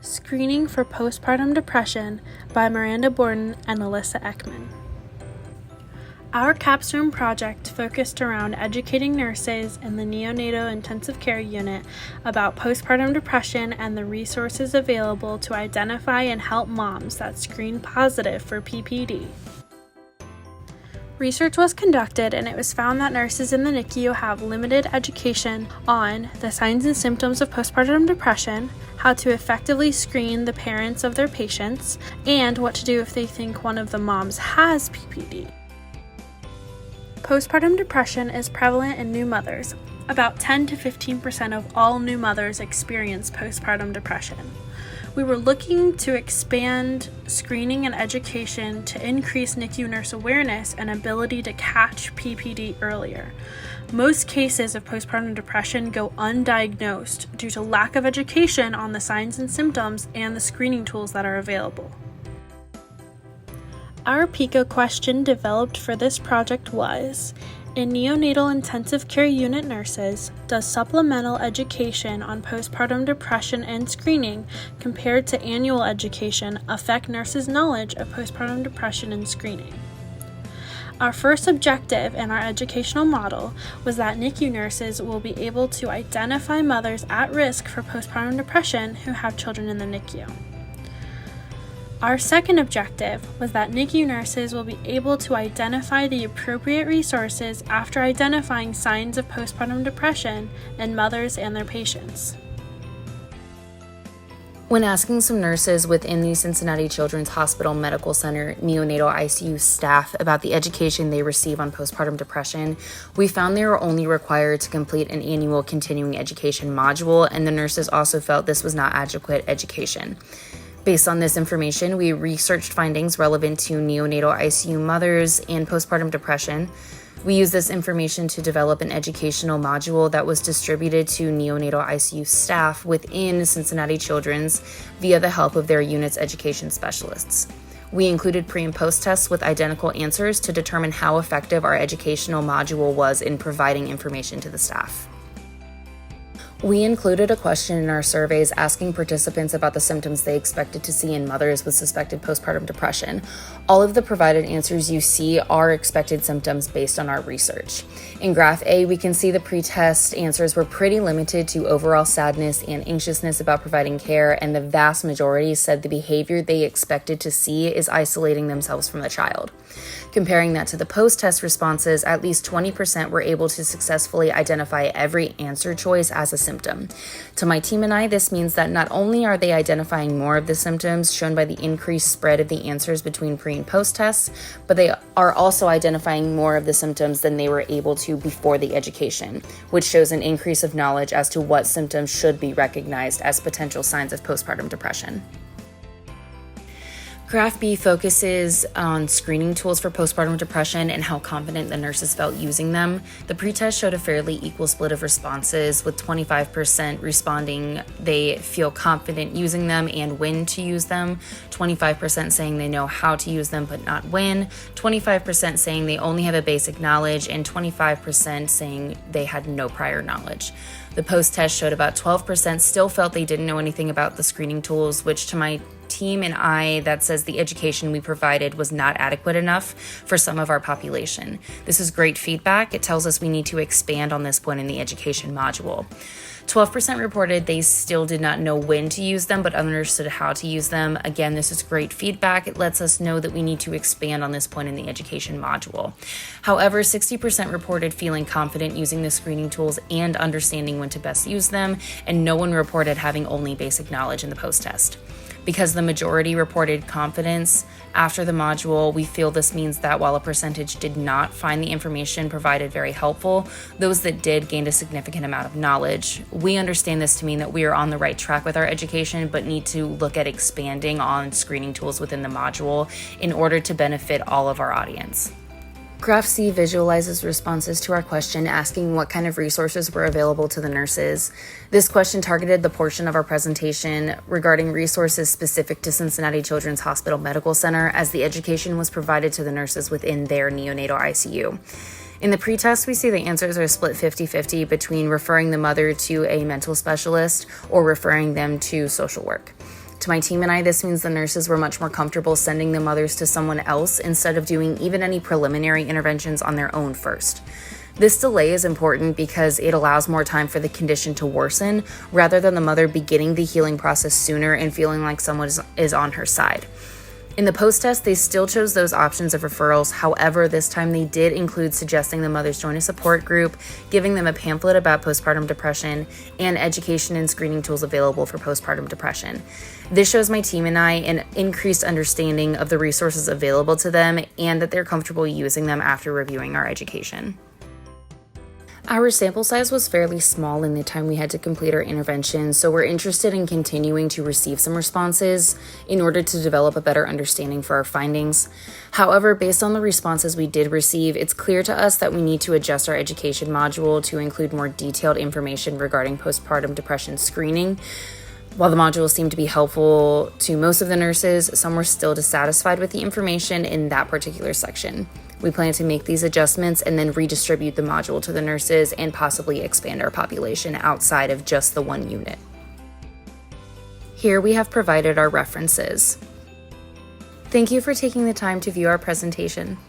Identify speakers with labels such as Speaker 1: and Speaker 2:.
Speaker 1: Screening for Postpartum Depression by Miranda Borden and Alyssa Ekman. Our capstone project focused around educating nurses in the neonatal intensive care unit about postpartum depression and the resources available to identify and help moms that screen positive for PPD. Research was conducted and it was found that nurses in the NICU have limited education on the signs and symptoms of postpartum depression, how to effectively screen the parents of their patients, and what to do if they think one of the moms has PPD. Postpartum depression is prevalent in new mothers. About 10 to 15% of all new mothers experience postpartum depression. We were looking to expand screening and education to increase NICU nurse awareness and ability to catch PPD earlier. Most cases of postpartum depression go undiagnosed due to lack of education on the signs and symptoms and the screening tools that are available. Our PICO question developed for this project was, in neonatal intensive care unit nurses, does supplemental education on postpartum depression and screening compared to annual education affect nurses' knowledge of postpartum depression and screening? Our first objective in our educational model was that NICU nurses will be able to identify mothers at risk for postpartum depression who have children in the NICU. Our second objective was that NICU nurses will be able to identify the appropriate resources after identifying signs of postpartum depression in mothers and their patients.
Speaker 2: When asking some nurses within the Cincinnati Children's Hospital Medical Center neonatal ICU staff about the education they receive on postpartum depression, we found they were only required to complete an annual continuing education module, and the nurses also felt this was not adequate education. Based on this information, we researched findings relevant to neonatal ICU mothers and postpartum depression. We used this information to develop an educational module that was distributed to neonatal ICU staff within Cincinnati Children's via the help of their unit's education specialists. We included pre- and post-tests with identical answers to determine how effective our educational module was in providing information to the staff. We included a question in our surveys asking participants about the symptoms they expected to see in mothers with suspected postpartum depression. All of the provided answers you see are expected symptoms based on our research. In Graph A, we can see the pretest answers were pretty limited to overall sadness and anxiousness about providing care, and the vast majority said the behavior they expected to see is isolating themselves from the child. Comparing that to the post-test responses, at least 20% were able to successfully identify every answer choice as a symptom. To my team and I, this means that not only are they identifying more of the symptoms shown by the increased spread of the answers between pre- and post-tests, but they are also identifying more of the symptoms than they were able to before the education, which shows an increase of knowledge as to what symptoms should be recognized as potential signs of postpartum depression. Graph B focuses on screening tools for postpartum depression and how confident the nurses felt using them. The pretest showed a fairly equal split of responses, with 25% responding they feel confident using them and when to use them, 25% saying they know how to use them but not when, 25% saying they only have a basic knowledge, and 25% saying they had no prior knowledge. The post-test showed about 12% still felt they didn't know anything about the screening tools, which to my team and I, that says the education we provided was not adequate enough for some of our population. This is great feedback. It tells us we need to expand on this point in the education module. 12% reported they still did not know when to use them, but understood how to use them. Again, this is great feedback. It lets us know that we need to expand on this point in the education module. However, 60% reported feeling confident using the screening tools and understanding when to best use them, and no one reported having only basic knowledge in the post-test. Because the majority reported confidence after the module, we feel this means that while a percentage did not find the information provided very helpful, those that did gained a significant amount of knowledge. We understand this to mean that we are on the right track with our education, but need to look at expanding on screening tools within the module in order to benefit all of our audience. Graph C visualizes responses to our question asking what kind of resources were available to the nurses. This question targeted the portion of our presentation regarding resources specific to Cincinnati Children's Hospital Medical Center, as the education was provided to the nurses within their neonatal ICU. In the pretest, we see the answers are split 50-50 between referring the mother to a mental specialist or referring them to social work. To my team and I, this means the nurses were much more comfortable sending the mothers to someone else instead of doing even any preliminary interventions on their own first. This delay is important because it allows more time for the condition to worsen rather than the mother beginning the healing process sooner and feeling like someone is on her side. In the post-test, they still chose those options of referrals. However, this time they did include suggesting the mothers join a support group, giving them a pamphlet about postpartum depression, and education and screening tools available for postpartum depression. This shows my team and I an increased understanding of the resources available to them and that they're comfortable using them after reviewing our education. Our sample size was fairly small in the time we had to complete our intervention, so we're interested in continuing to receive some responses in order to develop a better understanding for our findings. However, based on the responses we did receive, it's clear to us that we need to adjust our education module to include more detailed information regarding postpartum depression screening. While the modules seemed to be helpful to most of the nurses, some were still dissatisfied with the information in that particular section. We plan to make these adjustments and then redistribute the module to the nurses and possibly expand our population outside of just the one unit. Here we have provided our references. Thank you for taking the time to view our presentation.